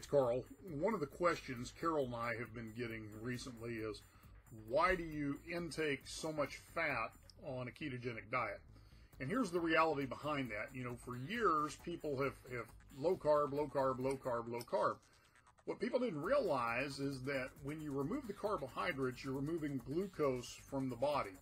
It's Carl. One of the questions Carol and I have been getting recently is, why do you intake so much fat on a ketogenic diet? And here's the reality behind that. You know, for years, people have low carb, low carb, low carb, low carb. What people didn't realize is that when you remove the carbohydrates, you're removing glucose from the body.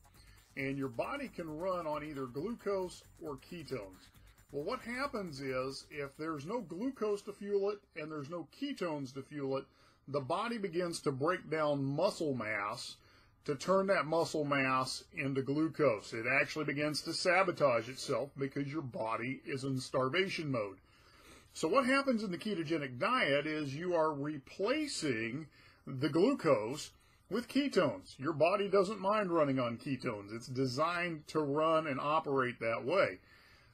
And your body can run on either glucose or ketones. Well, what happens is, if there's no glucose to fuel it and there's no ketones to fuel it, the body begins to break down muscle mass to turn that muscle mass into glucose. It actually begins to sabotage itself because your body is in starvation mode. So what happens in the ketogenic diet is you are replacing the glucose with ketones. Your body doesn't mind running on ketones. It's designed to run and operate that way.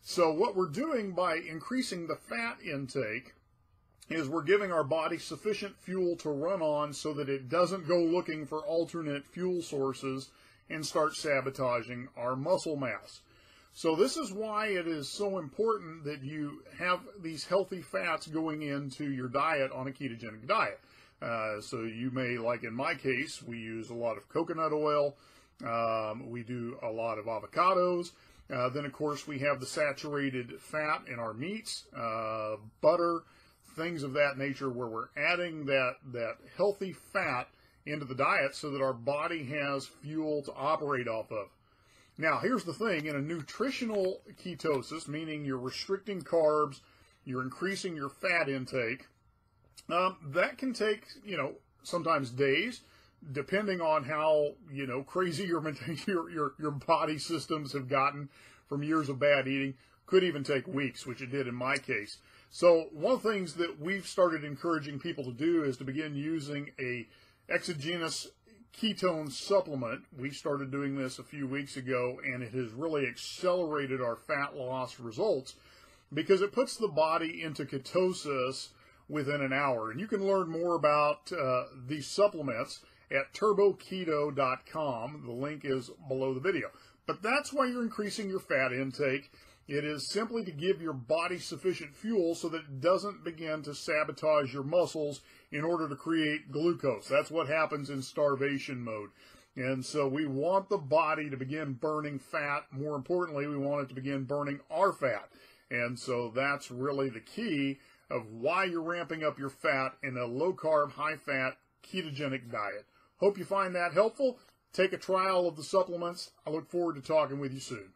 So what we're doing by increasing the fat intake is we're giving our body sufficient fuel to run on so that it doesn't go looking for alternate fuel sources and start sabotaging our muscle mass. So this is why it is so important that you have these healthy fats going into your diet on a ketogenic diet. So you may, like in my case, we use a lot of coconut oil. We do a lot of avocados. Then, of course, we have the saturated fat in our meats, butter, things of that nature, where we're adding that healthy fat into the diet so that our body has fuel to operate off of. Now, here's the thing. In a nutritional ketosis, meaning you're restricting carbs, you're increasing your fat intake, that can take, sometimes days, depending on how, crazy your body systems have gotten from years of bad eating. Could even take weeks, which it did in my case. So one of the things that we've started encouraging people to do is to begin using a exogenous ketone supplement. We started doing this a few weeks ago, and it has really accelerated our fat loss results because it puts the body into ketosis within an hour. And you can learn more about these supplements at turboketo.com. The link is below the video. But that's why you're increasing your fat intake. It is simply to give your body sufficient fuel so that it doesn't begin to sabotage your muscles in order to create glucose. That's what happens in starvation mode. And so we want the body to begin burning fat. More importantly, we want it to begin burning our fat. And so that's really the key of why you're ramping up your fat in a low-carb, high-fat, ketogenic diet. Hope you find that helpful. Take a trial of the supplements. I look forward to talking with you soon.